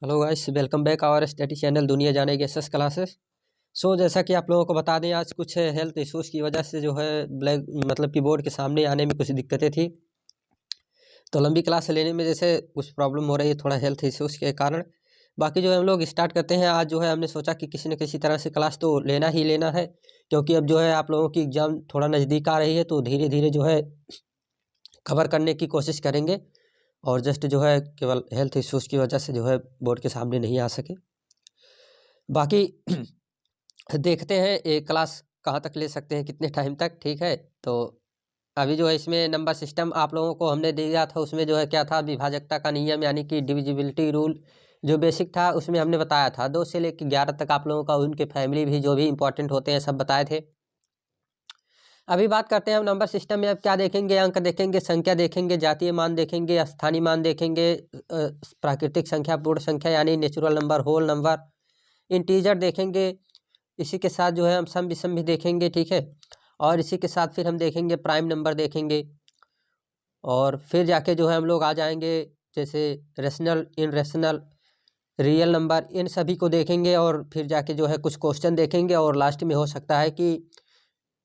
Hello guys, welcome back our study channel दुनिया जाने की एसएस क्लासेस। जैसा कि आप लोगों को बता दें, आज कुछ हेल्थ इश्यूज़ की वजह से जो है ब्लैक मतलब कीबोर्ड के सामने आने में कुछ दिक्कतें थी। तो लंबी क्लास लेने में जैसे कुछ प्रॉब्लम हो रही है थोड़ा हेल्थ इश्यूज़ के कारण। बाकी जो है हम लोग स्टार्ट करते हैं। आज जो है हमने सोचा कि किसी न किसी तरह से क्लास तो लेना ही लेना है, क्योंकि अब जो है आप लोगों की एग्ज़ाम थोड़ा नज़दीक आ रही है, तो धीरे धीरे जो है कवर करने की कोशिश करेंगे। और जस्ट जो है केवल हेल्थ इश्यूज़ की वजह से जो है बोर्ड के सामने नहीं आ सके। बाकी देखते हैं ये क्लास कहाँ तक ले सकते हैं, कितने टाइम तक। ठीक है, तो अभी जो है इसमें नंबर सिस्टम आप लोगों को हमने दिया था, उसमें जो है क्या था, विभाजकता का नियम यानी कि डिविजिबिलिटी रूल जो बेसिक था उसमें हमने बताया था। 2 से लेकर 11 तक आप लोगों का उनके फैमिली भी जो भी इंपॉर्टेंट होते हैं सब बताए थे। अभी बात करते हैं हम नंबर सिस्टम में। अब क्या देखेंगे, अंक देखेंगे, संख्या देखेंगे, जातीय मान देखेंगे, स्थानीय मान देखेंगे, प्राकृतिक संख्या, पूर्ण संख्या यानी natural number, whole number, integer देखेंगे। इसी के साथ जो है हम सम विषम भी देखेंगे। ठीक है, और इसी के साथ फिर हम देखेंगे प्राइम नंबर देखेंगे, और फिर जाके जो है हम लोग आ जाएंगे जैसे रेशनल, इनरेशनल, रियल नंबर, इन सभी को देखेंगे। और फिर जाके जो है कुछ क्वेश्चन देखेंगे, और लास्ट में हो सकता है कि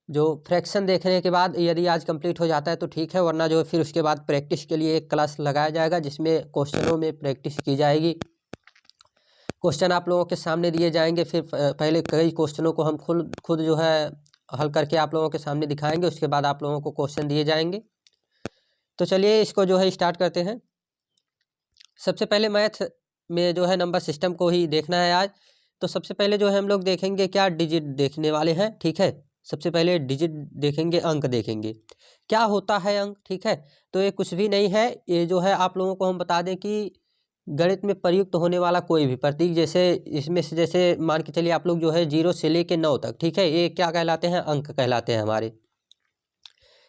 जो फ्रैक्शन देखने के बाद यदि आज कंप्लीट हो जाता है तो ठीक है, वरना जो है फिर उसके बाद प्रैक्टिस के लिए एक क्लास लगाया जाएगा जिसमें क्वेश्चनों में प्रैक्टिस की जाएगी। क्वेश्चन आप लोगों के सामने दिए जाएंगे, फिर पहले कई क्वेश्चनों को हम खुद जो है हल करके आप लोगों के सामने दिखाएंगे, उसके बाद आप लोगों को क्वेश्चन दिए जाएंगे। तो चलिए इसको जो है स्टार्ट करते हैं। सबसे पहले मैथ में जो है नंबर सिस्टम को ही देखना है आज। तो सबसे पहले जो है हम लोग देखेंगे क्या, डिजिट देखने वाले हैं। ठीक है, सबसे पहले डिजिट देखेंगे, अंक देखेंगे। क्या होता है अंक? ठीक है, तो ये कुछ भी नहीं है, ये जो है आप लोगों को हम बता दें कि गणित में प्रयुक्त होने वाला कोई भी प्रतीक, जैसे इसमें से जैसे मान के चलिए आप लोग जो है 0 से लेके 9 तक, ठीक है, ये क्या कहलाते हैं, अंक कहलाते हैं हमारे।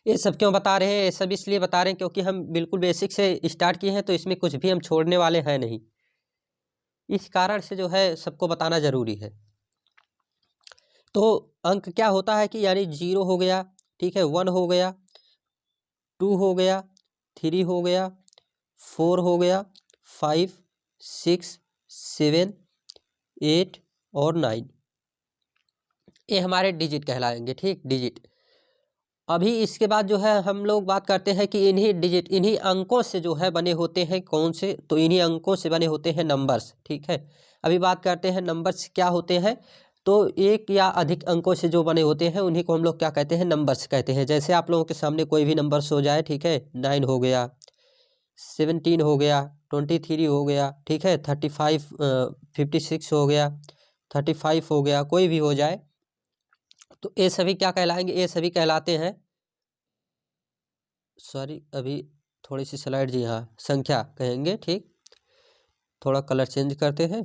ये सब क्यों बता रहे हैं, ये सब इसलिए बता रहे हैं क्योंकि हम बिल्कुल बेसिक से स्टार्ट किए हैं, तो इसमें कुछ भी हम छोड़ने वाले हैं नहीं। इस कारण से जो है सबको बताना जरूरी है। तो अंक क्या होता है कि यानी 0 हो गया, ठीक है, 1 हो गया, 2 हो गया, 3 हो गया, 4 हो गया, 5, 6, 7, 8 और 9, ये हमारे डिजिट कहलाएंगे। ठीक, डिजिट। अभी इसके बाद जो है हम लोग बात करते हैं कि इन्हीं डिजिट, इन्हीं अंकों से जो है बने होते हैं, कौन से, तो इन्हीं अंकों से बने होते हैं नंबर्स। ठीक है, अभी बात करते हैं नंबर्स क्या होते हैं। तो एक या अधिक अंकों से जो बने होते हैं उन्हीं को हम लोग क्या कहते हैं, नंबर्स कहते हैं। जैसे आप लोगों के सामने कोई भी नंबर्स हो जाए, ठीक है, 9 हो गया, 17 हो गया, 23 हो गया, ठीक है, 35, 56 हो गया, 35 हो गया, कोई भी हो जाए, तो ये सभी क्या कहलाएंगे, ये सभी कहलाते हैं, सॉरी अभी थोड़ी सी स्लाइड, जी हाँ, संख्या कहेंगे। ठीक, थोड़ा कलर चेंज करते हैं।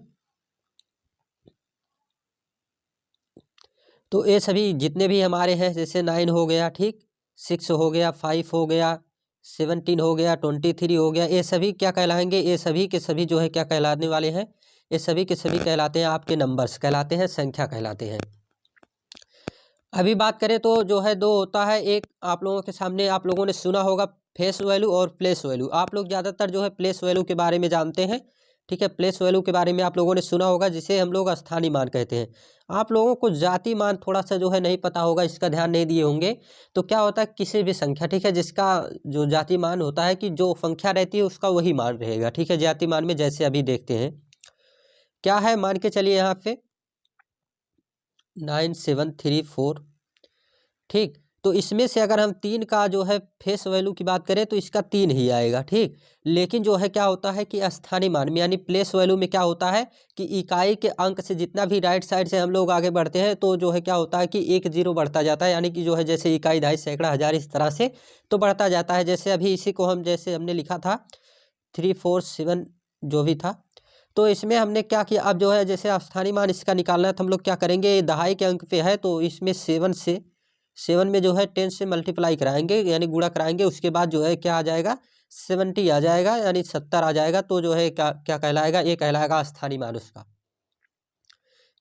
तो ये सभी जितने भी हमारे हैं, जैसे 9 हो गया, ठीक, 6 हो गया, 5 हो गया, 17 हो गया, 23 हो गया, ये सभी क्या कहलाएंगे, ये सभी के सभी जो है क्या कहलाने वाले हैं, ये सभी के सभी कहलाते हैं आपके नंबर्स, कहलाते हैं, संख्या कहलाते हैं। अभी बात करें तो जो है दो होता है, एक आप लोगों के सामने आप लोगों ने सुना होगा फेस वैल्यू और प्लेस वैल्यू। आप लोग ज़्यादातर जो है प्लेस वैल्यू के बारे में जानते हैं। ठीक है, प्लेस वैल्यू के बारे में आप लोगों ने सुना होगा, जिसे हम लोग स्थानीय मान कहते हैं। आप लोगों को जाति मान थोड़ा सा जो है नहीं पता होगा, इसका ध्यान नहीं दिए होंगे। तो क्या होता है, किसी भी संख्या, ठीक है, जिसका जो जाति मान होता है कि जो संख्या रहती है उसका वही मान रहेगा। ठीक है, जाति मान में जैसे अभी देखते हैं क्या है, मान के चलिए यहाँ पे 9734, ठीक, तो इसमें से अगर हम 3 का जो है फेस वैल्यू की बात करें तो इसका 3 ही आएगा। ठीक, लेकिन जो है क्या होता है कि स्थानीय मान में यानी प्लेस वैल्यू में क्या होता है कि इकाई के अंक से जितना भी राइट साइड से हम लोग आगे बढ़ते हैं तो जो है क्या होता है कि 1 0 बढ़ता जाता है, यानी कि जो है जैसे इकाई, दहाई, सैकड़ा, हज़ार, इस तरह से तो बढ़ता जाता है। जैसे अभी इसी को हम, जैसे हमने लिखा था 347 जो भी था, तो इसमें हमने क्या किया, अब जो है जैसे स्थानीय मान इसका निकालना है तो हम लोग क्या करेंगे, दहाई के अंक पे है तो इसमें 7 में जो है 10 से मल्टीप्लाई कराएंगे यानी गुणा कराएंगे, उसके बाद जो है क्या आ जाएगा, 70 आ जाएगा, यानी 70 आ जाएगा। तो जो है क्या क्या कहलाएगा, ये कहलाएगा स्थानीय मान उसका।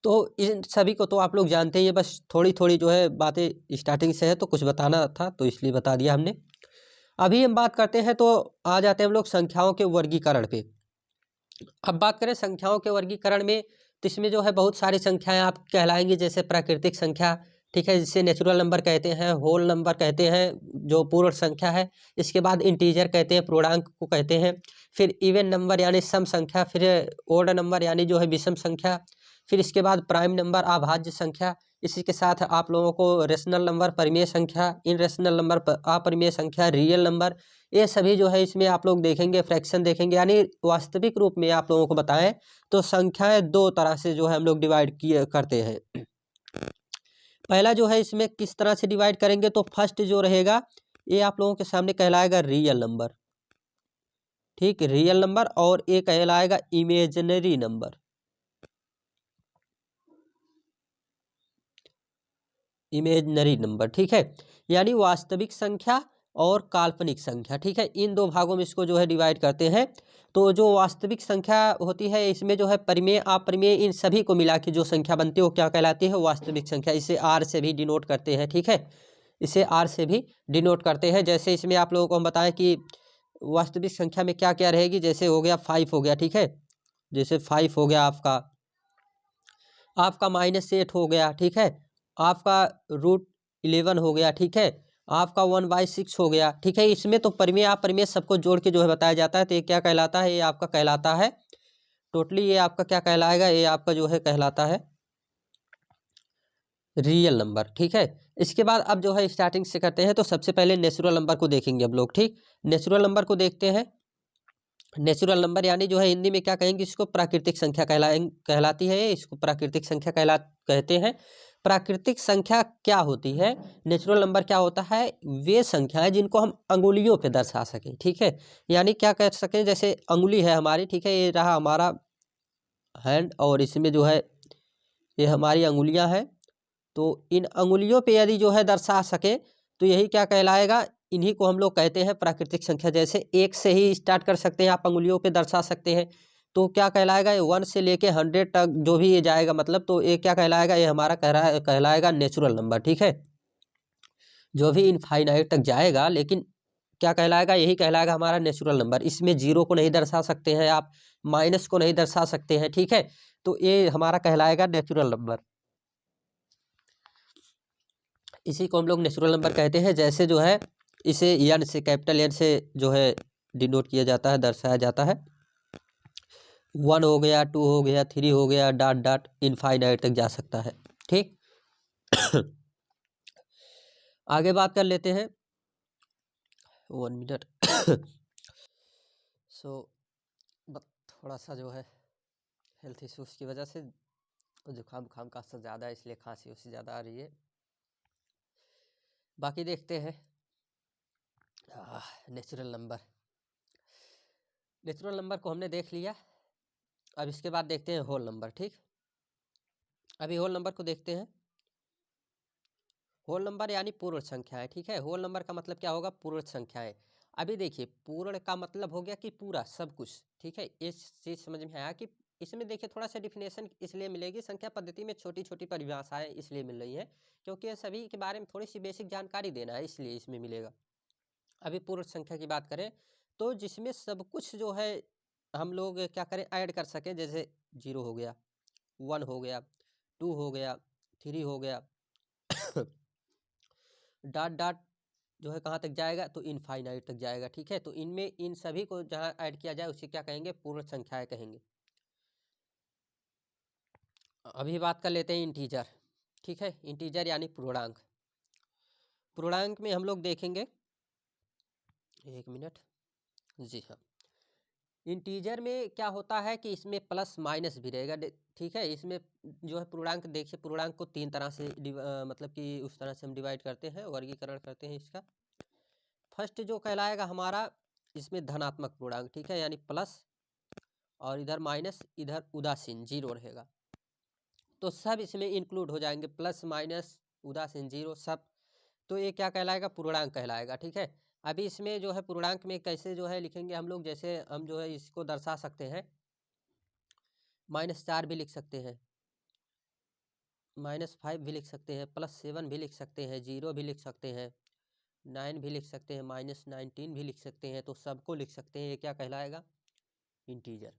तो इन सभी को तो आप लोग जानते ही हैं, बस थोड़ी थोड़ी जो है बातें स्टार्टिंग से है तो कुछ बताना था तो इसलिए बता दिया हमने। अभी हम बात करते हैं तो आ जाते हैं हम लोग संख्याओं के वर्गीकरण पे। अब बात करें संख्याओं के वर्गीकरण में, तो इसमें जो है बहुत सारी संख्याएं आप कहलाएंगी, जैसे प्राकृतिक संख्या, ठीक है, जिसे नेचुरल नंबर कहते हैं, होल नंबर कहते हैं जो पूर्ण संख्या है, इसके बाद इंटीजर कहते हैं, पूर्णांक को कहते हैं, फिर इवन नंबर यानी सम संख्या, फिर ओड नंबर यानी जो है विषम संख्या, फिर इसके बाद प्राइम नंबर अभाज्य संख्या, इसी के साथ आप लोगों को रेशनल नंबर परिमेय संख्या, इन रेशनल नंबर अपरिमेय संख्या, रियल नंबर, ये सभी जो है इसमें आप लोग देखेंगे, फ्रैक्शन देखेंगे। यानी वास्तविक रूप में आप लोगों को बताएं तो संख्याएं दो तरह से जो है हम लोग डिवाइड किए करते हैं। पहला जो है इसमें किस तरह से डिवाइड करेंगे, तो फर्स्ट जो रहेगा ये आप लोगों के सामने कहलाएगा रियल नंबर, ठीक, रियल नंबर, और ये कहलाएगा इमेजिनरी नंबर, इमेजिनरी नंबर, ठीक है, यानी वास्तविक संख्या और काल्पनिक संख्या, ठीक है, इन दो भागों में इसको जो है डिवाइड करते हैं। तो जो वास्तविक संख्या होती है इसमें जो है परिमेय अपरिमेय इन सभी को मिला के जो संख्या बनती है वो क्या कहलाती है, वास्तविक संख्या। इसे आर से भी डिनोट करते हैं, ठीक है, इसे आर से भी डिनोट करते हैं। जैसे इसमें आप लोगों को हम बताएं कि वास्तविक संख्या में क्या क्या रहेगी, जैसे हो गया 5 हो गया, ठीक है, जैसे 5 हो गया आपका, आपका -8 हो गया, ठीक है, आपका √11 हो गया, ठीक है, आपका 1/6 हो गया, ठीक है। इसमें तो परिमेय अपरिमेय सबको जोड़ के जो है बताया जाता है, तो ये क्या कहलाता है, ये आपका कहलाता है टोटली, ये आपका क्या कहलाएगा, ये आपका जो है कहलाता है रियल नंबर, ठीक है। इसके बाद अब जो है स्टार्टिंग से करते हैं, तो सबसे पहले नेचुरल नंबर को देखेंगे अब लोग, ठीक, नेचुरल नंबर को देखते हैं। नेचुरल नंबर यानी जो है हिंदी में क्या कहेंगे, इसको प्राकृतिक संख्या कहलाती है, इसको प्राकृतिक संख्या कहते हैं। प्राकृतिक संख्या क्या होती है, नेचुरल नंबर क्या होता है, वे संख्याएं जिनको हम अंगुलियों पे दर्शा सकें, ठीक है, यानी क्या कह सकें, जैसे अंगुली है हमारी, ठीक है, ये रहा हमारा हैंड, और इसमें जो है ये हमारी अंगुलियां हैं, तो इन अंगुलियों पे यदि जो है दर्शा सके तो यही क्या कहलाएगा, इन्हीं को हम लोग कहते हैं प्राकृतिक संख्या। जैसे 1 से ही स्टार्ट कर सकते हैं, आप अंगुलियों पे दर्शा सकते हैं, तो क्या कहलाएगा, ये 1 से लेके 100 तक जो भी ये जाएगा, मतलब तो ये क्या कहलाएगा, ये हमारा कहलाएगा नेचुरल नंबर, ठीक है, जो भी इनफाइनाइट तक जाएगा, लेकिन क्या कहलाएगा, यही कहलाएगा हमारा नेचुरल नंबर। इसमें जीरो को नहीं दर्शा सकते हैं आप, माइनस को नहीं दर्शा सकते हैं, ठीक है, तो ये हमारा कहलाएगा नेचुरल नंबर, इसी को हम लोग नेचुरल नंबर कहते हैं। जैसे जो है इसे एन से, कैपिटल एन से जो है डिनोट किया जाता है, दर्शाया जाता है, 1 हो गया, 2 हो गया, 3 हो गया, डॉट डॉट इनफाइनाइट तक जा सकता है, ठीक। आगे बात कर लेते हैं, 1 मिनट। सो थोड़ा सा जो है हेल्थ इश्यूज की वजह से जुकाम बुखाम का असर ज़्यादा है, इसलिए खांसी उससे ज़्यादा आ रही है। बाकी देखते हैं नेचुरल नंबर, नेचुरल नंबर को हमने देख लिया। अब इसके बाद देखते हैं होल नंबर, ठीक, अभी होल नंबर को देखते हैं। होल नंबर यानी पूर्ण संख्याएं, ठीक है, होल नंबर का मतलब क्या होगा, पूर्ण संख्याएं। अभी देखिए पूर्ण का मतलब हो गया कि पूरा सब कुछ, ठीक है, इस चीज समझ में आया कि इसमें देखिए थोड़ा सा डिफिनेशन इसलिए मिलेगी, संख्या पद्धति में छोटी छोटी परिभाषाएं इसलिए मिल रही हैं क्योंकि ये सभी के बारे में थोड़ी सी बेसिक जानकारी देना है, इसलिए इसमें मिलेगा। अभी पूर्ण संख्या की बात करें तो जिसमें सब कुछ जो है हम लोग क्या करें, ऐड कर सकें, जैसे 0 हो गया, 1 हो गया, 2 हो गया, 3 हो गया, डॉट डॉट जो है कहाँ तक जाएगा, तो इनफाइनाइट तक जाएगा, ठीक है। तो इनमें इन सभी को जहाँ ऐड किया जाए उसे क्या कहेंगे, पूर्ण संख्याएं कहेंगे। अभी बात कर लेते हैं इंटीजर, ठीक है, इंटीजर यानी पूर्णांक। पूर्णांक में हम लोग देखेंगे, 1 मिनट, जी हाँ, इंटीजर में क्या होता है कि इसमें प्लस माइनस भी रहेगा, ठीक है। इसमें जो है पूर्णांक, देखिए पूर्णांक को 3 तरह से मतलब कि उस तरह से हम डिवाइड करते हैं, वर्गीकरण करते हैं इसका। फर्स्ट जो कहलाएगा हमारा, इसमें धनात्मक पूर्णांक, ठीक है, यानी प्लस, और इधर माइनस, इधर उदासीन 0 रहेगा, तो सब इसमें इंक्लूड हो जाएंगे, प्लस माइनस उदासीन 0 सब, तो ये क्या कहलाएगा, पूर्णांक कहलाएगा, ठीक है। अभी इसमें जो है पूर्णांक में कैसे जो है लिखेंगे हम लोग, जैसे हम जो है इसको दर्शा सकते हैं, -4 भी लिख सकते हैं, -5 भी लिख सकते हैं, +7 भी लिख सकते हैं, 0 भी लिख सकते हैं, 9 भी लिख सकते हैं, -19 भी लिख सकते हैं, तो सबको लिख सकते हैं, ये क्या कहलाएगा, इंटीजर।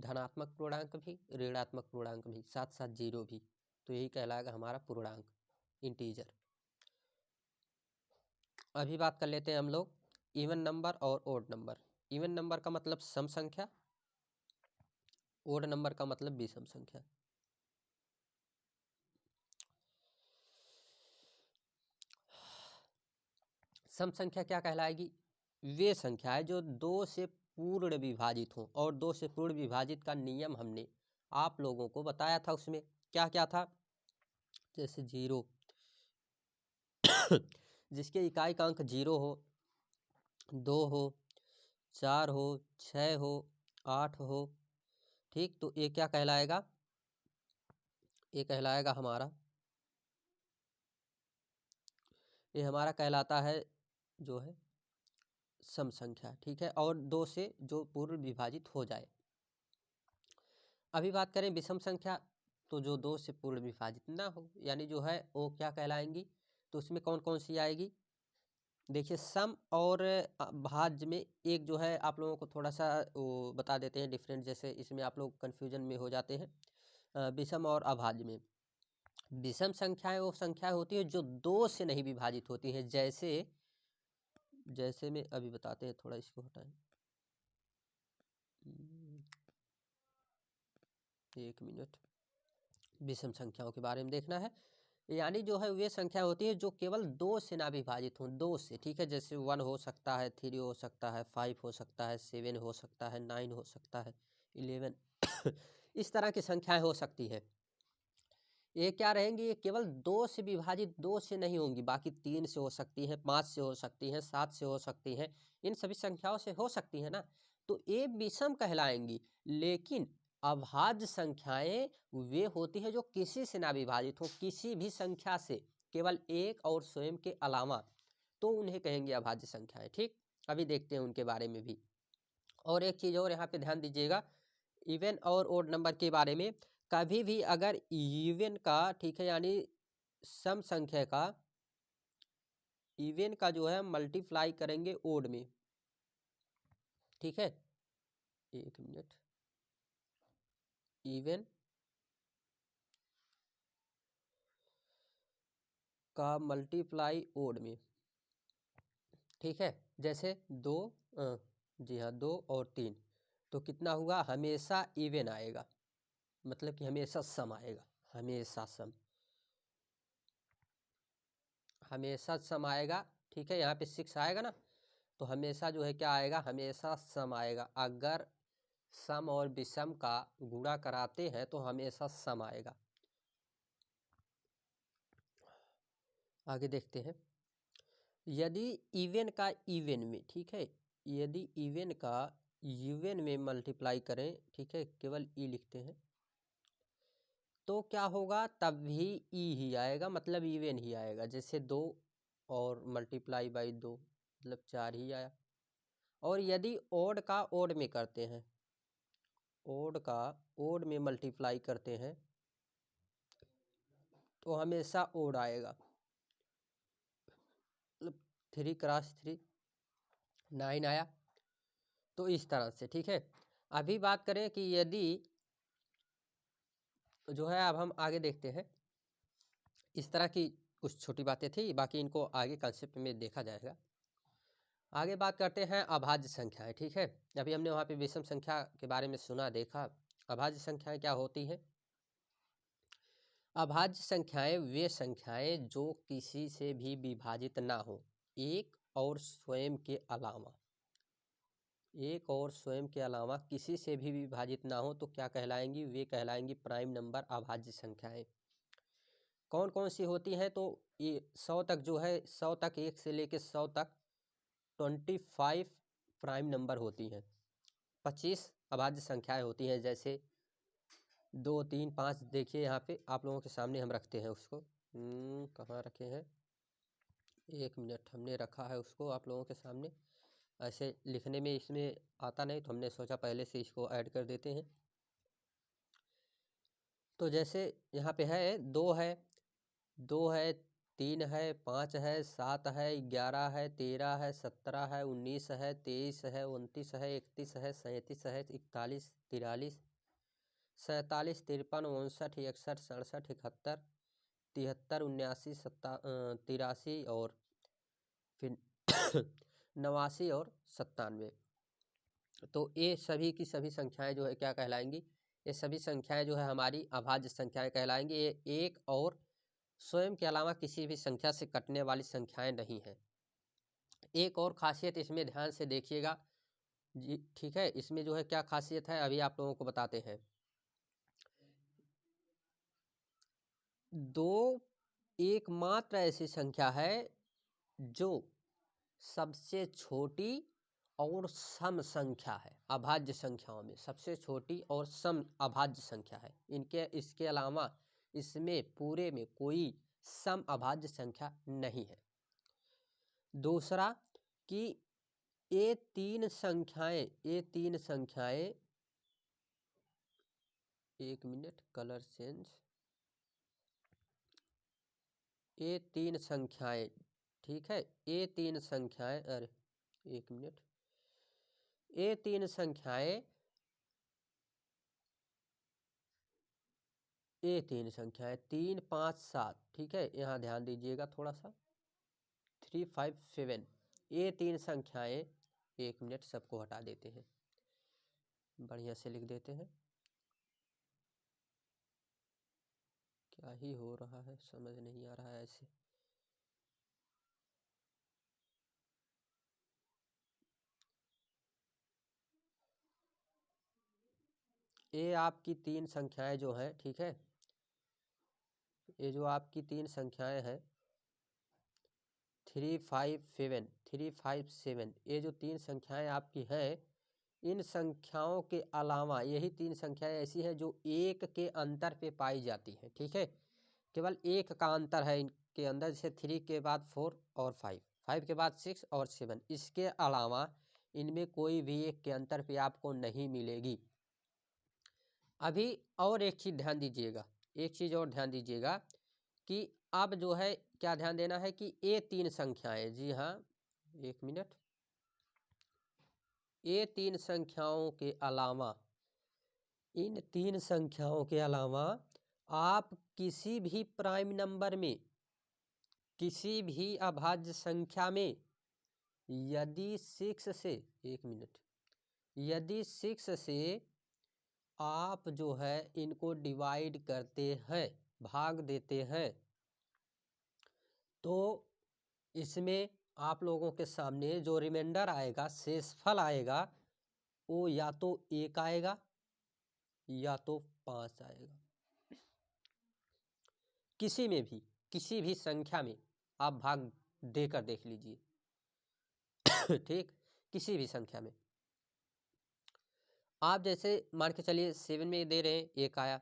धनात्मक पूर्णांक भी, ऋणात्मक पूर्णांक भी, साथ साथ जीरो भी, तो यही कहलाएगा हमारा पूर्णांक, इंटीजर। अभी बात कर लेते हैं हम लोग इवन नंबर और ओड नंबर। इवन नंबर का मतलब सम संख्या, ओड नंबर का मतलब विषम संख्या। सम संख्या क्या कहलाएगी? वे संख्या है जो दो से पूर्ण विभाजित हो, और दो से पूर्ण विभाजित का नियम हमने आप लोगों को बताया था। उसमें क्या क्या था? जैसे जीरो जिसके इकाई का अंक जीरो हो, 2 हो, 4 हो, 6 हो, 8 हो, ठीक, तो ये क्या कहलाएगा? ये कहलाएगा हमारा, ये हमारा कहलाता है जो है सम संख्या, ठीक है, और दो से जो पूर्ण विभाजित हो जाए। अभी बात करें विषम संख्या, तो जो दो से पूर्ण विभाजित ना हो, यानी जो है वो क्या कहलाएंगी? तो उसमें कौन कौन सी आएगी? देखिए, सम और भाज्य में एक जो है आप लोगों को थोड़ा सा वो बता देते हैं डिफरेंट, जैसे इसमें आप लोग कन्फ्यूजन में हो जाते हैं। विषम और अभाज्य में, विषम संख्याएं वो संख्या होती है जो दो से नहीं विभाजित होती है। जैसे जैसे में अभी बताते हैं, थोड़ा इसको हटाएं, एक मिनट, विषम संख्याओं के बारे में देखना है। यानी जो है वे संख्या होती है जो केवल दो से ना विभाजित हो, दो से, ठीक है, जैसे 1 हो सकता है, 3 हो सकता है, 5 हो सकता है, 7 हो सकता है, 9 हो सकता है, 11 इस तरह की संख्याएं हो सकती है। ये क्या रहेंगी? ये केवल दो से विभाजित, दो से नहीं होंगी, बाकी 3 से हो सकती है, 5 से हो सकती है, 7 से हो सकती है, इन सभी संख्याओं से हो सकती है ना, तो ये विषम कहलाएंगी। लेकिन अभाज्य संख्याएं वे होती है जो किसी से ना विभाजित हो, किसी भी संख्या से, केवल एक और स्वयं के अलावा, तो उन्हें कहेंगे अभाज्य संख्याएं। ठीक, अभी देखते हैं उनके बारे में भी। और एक चीज और यहाँ पे ध्यान दीजिएगा, इवन और ओड नंबर के बारे में। कभी भी अगर इवन का, ठीक है, यानी सम संख्या का, इवन का जो है मल्टीप्लाई करेंगे ओड में, ठीक है, एक मिनट, इवन का मल्टीप्लाई ओड में, ठीक है, जैसे 2, जी हाँ, 2 और 3, तो कितना हुआ? हमेशा इवन आएगा, मतलब कि हमेशा सम आएगा, हमेशा सम, हमेशा सम आएगा, ठीक है। यहाँ पे 6 आएगा ना, तो हमेशा जो है क्या आएगा? हमेशा सम आएगा। अगर सम और विषम का गुणा कराते हैं तो हमेशा सम आएगा। आगे देखते हैं, यदि इवन का इवन में, ठीक है, यदि इवन का इवन में मल्टीप्लाई करें, ठीक है, केवल ई लिखते हैं, तो क्या होगा? तब भी ई ही आएगा, मतलब इवन ही आएगा। जैसे 2 और मल्टीप्लाई बाई 2, मतलब 4 ही आया। और यदि ओड का ओड में करते हैं, ओड का ओड में मल्टीप्लाई करते हैं, तो हमेशा ओड आएगा, मतलब 3 क्रॉस 3 9 आया। तो इस तरह से, ठीक है। अभी बात करें कि यदि जो है, अब हम आगे देखते हैं, इस तरह की कुछ छोटी बातें थी, बाकी इनको आगे कंसेप्ट में देखा जाएगा। आगे बात करते हैं अभाज्य संख्याएं, ठीक है। अभी हमने वहाँ पे विषम संख्या के बारे में सुना, देखा। अभाज्य संख्याएं क्या होती हैं? अभाज्य संख्याएं वे संख्याएं जो किसी से भी विभाजित ना हो, एक और स्वयं के अलावा, एक और स्वयं के अलावा किसी से भी विभाजित ना हो, तो क्या कहलाएंगी? वे कहलाएंगी प्राइम नंबर अभाज्य संख्याएं। कौन कौन सी होती हैं? तो ये 100 तक जो है, 100 तक, 1 से लेके 100 तक 25 प्राइम नंबर होती हैं। 25 अभाज्य संख्याएं होती हैं, जैसे 2, 3, 5। देखिए यहाँ पे आप लोगों के सामने हम रखते हैं उसको, कहाँ रखे हैं, एक मिनट, हमने रखा है उसको आप लोगों के सामने। ऐसे लिखने में इसमें आता नहीं, तो हमने सोचा पहले से इसको ऐड कर देते हैं। तो जैसे यहाँ पे है, 2 है, 2 है, 3 है, 5 है, 7 है, 11 है, 13 है, 17 है, 19 है, 23 है, 29 है, 31 है, 37 है, 41, 43, 47 53 59 61 67 71 73 79 83 और फिर 89 और 97। तो ये सभी की सभी संख्याएं जो है क्या कहलाएंगी, ये सभी संख्याएं जो है हमारी अभाज्य संख्याएं कहलाएंगी। ये एक और स्वयं के अलावा किसी भी संख्या से कटने वाली संख्याएं नहीं है। एक और खासियत इसमें ध्यान से देखिएगा जी, ठीक है। इसमें जो है क्या खासियत है अभी आप लोगों को बताते हैं। दो एकमात्र ऐसी संख्या है जो सबसे छोटी और सम संख्या है। अभाज्य संख्याओं में सबसे छोटी और सम अभाज्य संख्या है। इसके अलावा इसमें पूरे में कोई सम अभाज्य संख्या नहीं है। दूसरा कि ये तीन संख्याएं एक मिनट, कलर चेंज। ये तीन संख्याएं, ठीक है, ये तीन संख्याएं, अरे एक मिनट, ये तीन संख्याएं 3 5 7, ठीक है, यहाँ ध्यान दीजिएगा थोड़ा सा। 3 5 7 ये तीन संख्याएं, एक मिनट सबको हटा देते हैं, बढ़िया से लिख देते हैं। क्या ही हो रहा है समझ नहीं आ रहा है ऐसे। ये आपकी तीन संख्याएं जो हैं, ठीक है, ये जो आपकी तीन संख्याएं हैं 3 5 7, ये जो तीन संख्याएं आपकी हैं, इन संख्याओं के अलावा यही तीन संख्याएं ऐसी हैं जो एक के अंतर पे पाई जाती हैं, ठीक है। केवल एक का अंतर है इनके अंदर, जैसे 3 के बाद 4 और 5 के बाद 6 और 7। इसके अलावा इनमें कोई भी एक के अंतर पे आपको नहीं मिलेगी। अभी और एक चीज़ ध्यान दीजिएगा, एक चीज़ और ध्यान दीजिएगा कि अब जो है क्या ध्यान देना है कि ये तीन संख्याएं, जी हाँ एक मिनट, ये तीन संख्याओं के अलावा, इन तीन संख्याओं के अलावा आप किसी भी प्राइम नंबर में, किसी भी अभाज्य संख्या में यदि 6 से, एक मिनट, यदि 6 से आप जो है इनको डिवाइड करते हैं, भाग देते हैं, तो इसमें आप लोगों के सामने जो रिमाइंडर आएगा, शेषफल आएगा, वो या तो 1 आएगा या तो 5 आएगा। किसी में भी, किसी भी संख्या में आप भाग देकर देख लीजिए ठीक, किसी भी संख्या में आप जैसे मान के चलिए 7 में दे रहे हैं 1 आया,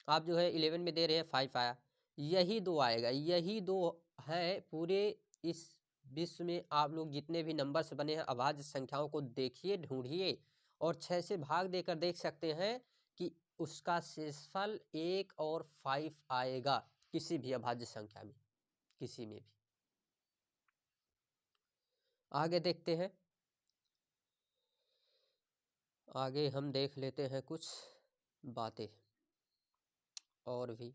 आप जो है 11 में दे रहे हैं 5 आया, यही 2 आएगा। यही 2 है पूरे इस विश्व में। आप लोग जितने भी नंबर्स बने हैं अभाज्य संख्याओं को देखिए, ढूंढिए और 6 से भाग देकर देख सकते हैं कि उसका शेषफल 1 और 5 आएगा, किसी भी अभाज्य संख्या में, किसी में भी। आगे देखते हैं, आगे हम देख लेते हैं कुछ बातें और भी।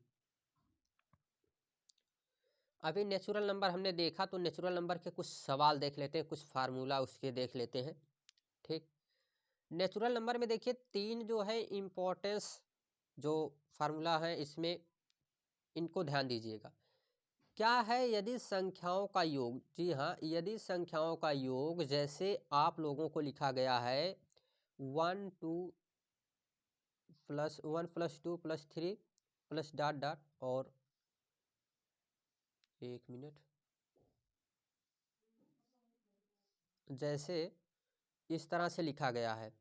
अभी नेचुरल नंबर हमने देखा, तो नेचुरल नंबर के कुछ सवाल देख लेते हैं, कुछ फार्मूला उसके देख लेते हैं, ठीक। नेचुरल नंबर में देखिए 3 जो है इम्पोर्टेंस जो फार्मूला है इसमें, इनको ध्यान दीजिएगा। क्या है, यदि संख्याओं का योग, जी हाँ, यदि संख्याओं का योग जैसे आप लोगों को लिखा गया है 1 2 + 1 + 2 + 3 + डॉट डॉट, और एक मिनट, जैसे इस तरह से लिखा गया है,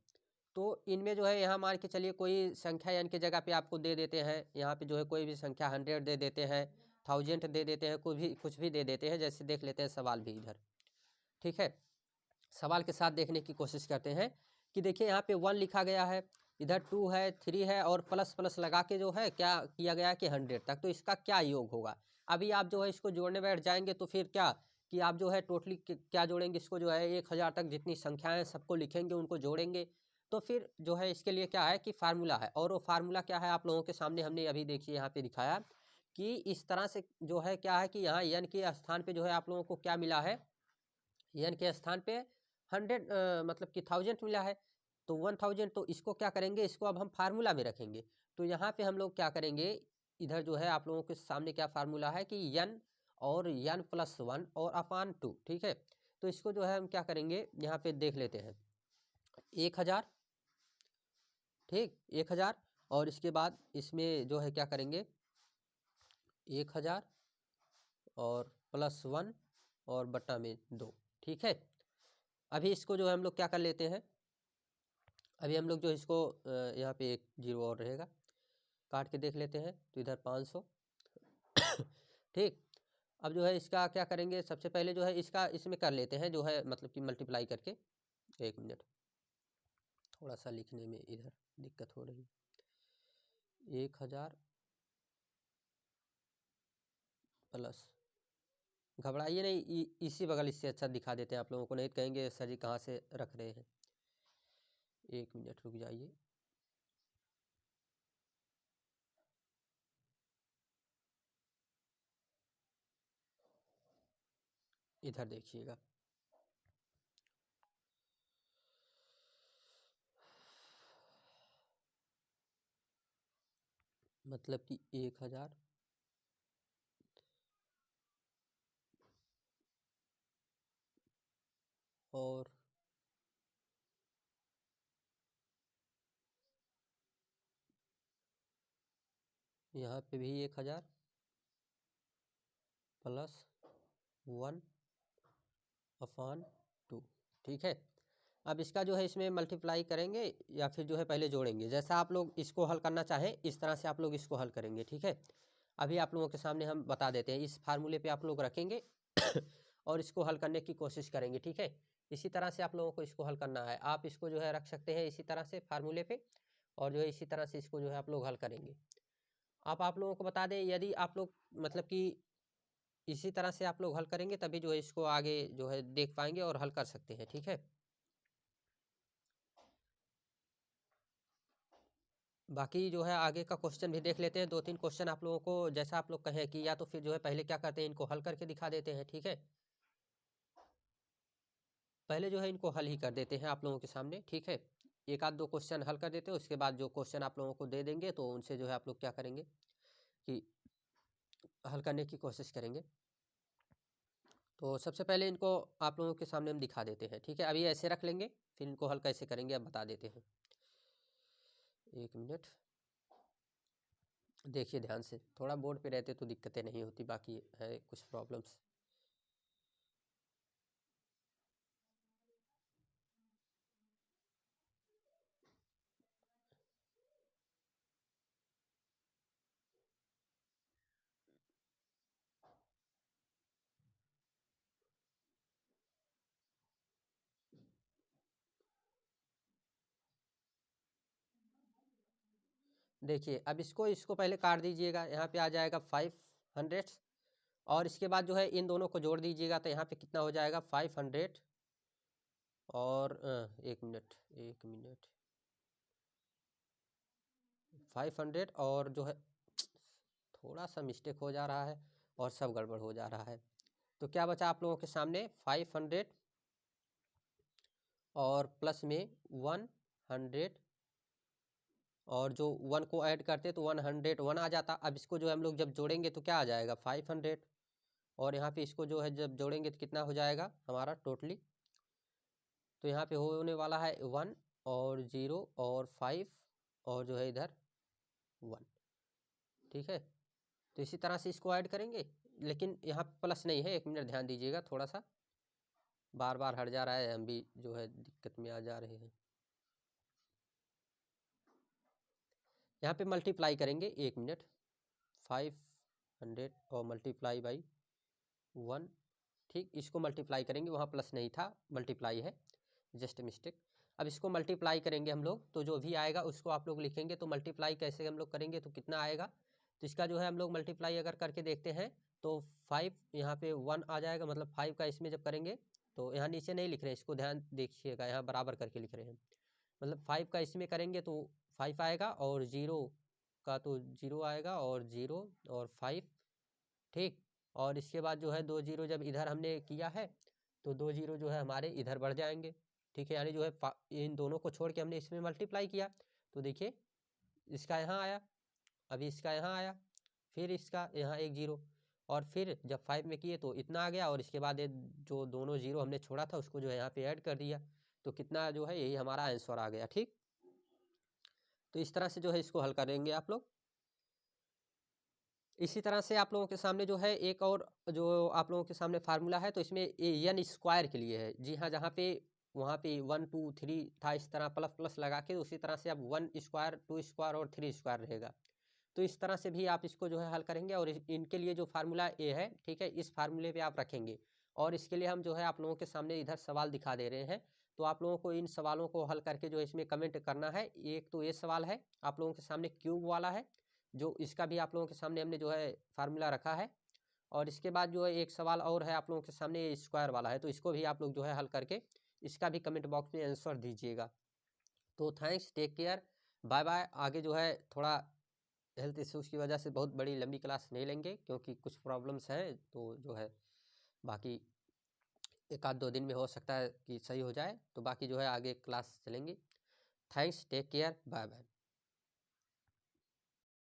तो इनमें जो है यहाँ मान के चलिए कोई संख्या n की जगह पे आपको दे देते हैं, यहाँ पे जो है कोई भी संख्या 100 दे देते हैं, 1000 दे देते हैं, कुछ भी दे देते हैं। जैसे देख लेते हैं सवाल भी इधर, ठीक है, सवाल के साथ देखने की कोशिश करते हैं कि देखिए यहाँ पे 1 लिखा गया है, इधर 2 है, 3 है, और प्लस प्लस लगा के जो है क्या किया गया है कि 100 तक, तो इसका क्या योग होगा। अभी आप जो है इसको जोड़ने बैठ जाएंगे तो फिर क्या कि आप जो है टोटली क्या जोड़ेंगे, इसको जो है 1000 तक जितनी संख्याएं सबको लिखेंगे, उनको जोड़ेंगे, तो फिर जो है इसके लिए क्या है कि फार्मूला है, और वो फार्मूला क्या है आप लोगों के सामने हमने अभी देखिए यहाँ पे दिखाया कि इस तरह से जो है क्या है कि यहाँ n के स्थान पे जो है आप लोगों को क्या मिला है, n के स्थान पे 100 मतलब कि 1000 मिला है, तो 1000, तो इसको क्या करेंगे, इसको अब हम फार्मूला में रखेंगे। तो यहाँ पे हम लोग क्या करेंगे, इधर जो है आप लोगों के सामने क्या फार्मूला है कि n और n+1 और अपान 2, ठीक है। तो इसको जो है हम क्या करेंगे, यहाँ पे देख लेते हैं 1000, ठीक 1000, और इसके बाद इसमें जो है क्या करेंगे 1000 और +1 और बटा में 2, ठीक है। अभी इसको जो है हम लोग क्या कर लेते हैं, अभी हम लोग जो इसको यहाँ पे एक 0 और रहेगा, काट के देख लेते हैं, तो इधर 500 ठीक। अब जो है इसका क्या करेंगे, सबसे पहले जो है इसका इसमें कर लेते हैं जो है मतलब कि मल्टीप्लाई करके, 1 मिनट, थोड़ा सा लिखने में इधर दिक्कत हो रही, 1000 प्लस, घबराइए नहीं, इसी बगल इससे अच्छा दिखा देते हैं आप लोगों को, नहीं तो कहेंगे सर जी कहाँ से रख रहे हैं। 1 मिनट रुक जाइए, इधर देखिएगा, मतलब कि 1000 और यहाँ पे भी 1000 +1 अपान 2, ठीक है। अब इसका जो है इसमें मल्टीप्लाई करेंगे या फिर जो है पहले जोड़ेंगे, जैसा आप लोग इसको हल करना चाहें इस तरह से आप लोग इसको हल करेंगे, ठीक है। अभी आप लोगों के सामने हम बता देते हैं, इस फार्मूले पे आप लोग रखेंगे और इसको हल करने की कोशिश करेंगे, ठीक है। इसी तरह से आप लोगों को इसको हल करना है, आप इसको जो है रख सकते हैं इसी तरह से फार्मूले पे, और जो है इसी तरह से इसको जो है आप लोग हल करेंगे। आप लोगों को बता दें, यदि आप लोग मतलब कि इसी तरह से आप लोग हल करेंगे तभी जो है इसको आगे जो है देख पाएंगे और हल कर सकते हैं, ठीक है। बाकी जो है आगे का क्वेश्चन भी देख लेते हैं, 2-3 क्वेश्चन आप लोगों को, जैसा आप लोग कहें कि या तो फिर जो है पहले क्या करते हैं इनको हल करके दिखा देते हैं, ठीक है। पहले जो है इनको हल ही कर देते हैं आप लोगों के सामने, ठीक है। एक आध दो क्वेश्चन हल कर देते हैं, उसके बाद जो क्वेश्चन आप लोगों को दे देंगे तो उनसे जो है आप लोग क्या करेंगे कि हल करने की कोशिश करेंगे। तो सबसे पहले इनको आप लोगों के सामने हम दिखा देते हैं, ठीक है। अभी ऐसे रख लेंगे, फिर इनको हल कैसे करेंगे अब बता देते हैं। 1 मिनट देखिए ध्यान से, थोड़ा बोर्ड पे रहते तो दिक्कतें नहीं होती, बाकी है कुछ प्रॉब्लम्स। देखिए अब इसको इसको पहले काट दीजिएगा, यहाँ पे आ जाएगा 500, और इसके बाद जो है इन दोनों को जोड़ दीजिएगा, तो यहाँ पे कितना हो जाएगा 500 और 1 मिनट 500 और जो है थोड़ा सा मिस्टेक हो जा रहा है और सब गड़बड़ हो जा रहा है। तो क्या बचा आप लोगों के सामने 500 और प्लस में 100, और जो 1 को ऐड करते तो 101 आ जाता। अब इसको जो है हम लोग जब जोड़ेंगे तो क्या आ जाएगा 500, और यहाँ पे इसको जो है जब जोड़ेंगे तो कितना हो जाएगा हमारा टोटली, तो यहाँ पे होने वाला है 1 और 0 और 5 और जो है इधर 1, ठीक है। तो इसी तरह से इसको ऐड करेंगे, लेकिन यहाँ प्लस नहीं है, 1 मिनट ध्यान दीजिएगा, थोड़ा सा बार बार हट जा रहा है, हम भी जो है दिक्कत में आ जा रहे हैं। यहाँ पे मल्टीप्लाई करेंगे, 1 मिनट, 500 और मल्टीप्लाई बाई 1, ठीक। इसको मल्टीप्लाई करेंगे, वहाँ प्लस नहीं था, मल्टीप्लाई है, जस्ट मिस्टेक। अब इसको मल्टीप्लाई करेंगे हम लोग, तो जो भी आएगा उसको आप लोग लिखेंगे। तो मल्टीप्लाई कैसे हम लोग करेंगे, तो कितना आएगा, तो इसका जो है हम लोग मल्टीप्लाई अगर करके देखते हैं तो 5 यहाँ पे 1 आ जाएगा, मतलब 5 का इसमें जब करेंगे तो यहाँ नीचे नहीं लिख रहे हैं, इसको ध्यान देखिएगा, यहाँ बराबर करके लिख रहे हैं। मतलब 5 का इसमें करेंगे तो 5 आएगा, और 0 का तो 0 आएगा, और 0 और 5, ठीक। और इसके बाद जो है 2 0 जब इधर हमने किया है तो 2 0 जो है हमारे इधर बढ़ जाएंगे, ठीक है। यानी जो है इन दोनों को छोड़ के हमने इसमें मल्टीप्लाई किया, तो देखिए इसका यहाँ आया, अभी इसका यहाँ आया, फिर इसका यहाँ 1 0, और फिर जब 5 में किए तो इतना आ गया, और इसके बाद ये जो दोनों 0 हमने छोड़ा था उसको जो है यहाँ पे ऐड कर दिया, तो कितना जो है यही हमारा आंसर आ गया, ठीक। तो इस तरह से जो है इसको हल करेंगे आप लोग। इसी तरह से आप लोगों के सामने जो है एक और जो आप लोगों के सामने फार्मूला है, तो इसमें एन स्क्वायर के लिए है। जी हाँ, जहाँ पे वहाँ पे 1 2 3 था, इस तरह प्लस प्लस लगा के उसी तरह से अब 1 स्क्वायर 2 स्क्वायर और 3 स्क्वायर रहेगा। तो इस तरह से भी आप इसको जो है हल करेंगे, और इनके लिए जो फार्मूला ए है, ठीक है, इस फार्मूले पे आप रखेंगे। और इसके लिए हम जो है आप लोगों के सामने इधर सवाल दिखा दे रहे हैं, तो आप लोगों को इन सवालों को हल करके जो है इसमें कमेंट करना है। एक तो ये सवाल है आप लोगों के सामने क्यूब वाला है, जो इसका भी आप लोगों के सामने हमने जो है फार्मूला रखा है। और इसके बाद जो है एक सवाल और है आप लोगों के सामने, ये स्क्वायर वाला है, तो इसको भी आप लोग जो है हल करके इसका भी कमेंट बॉक्स में आंसर दीजिएगा। तो thanks, take care, bye bye. आगे जो है थोड़ा हेल्थ इश्यूज़ की वजह से बहुत बड़ी लंबी क्लास नहीं लेंगे, क्योंकि कुछ प्रॉब्लम्स हैं, तो जो है बाकी 1 आध 2 दिन में हो सकता है कि सही हो जाए, तो बाकी जो है आगे क्लास चलेंगी। Thanks, take care, bye bye.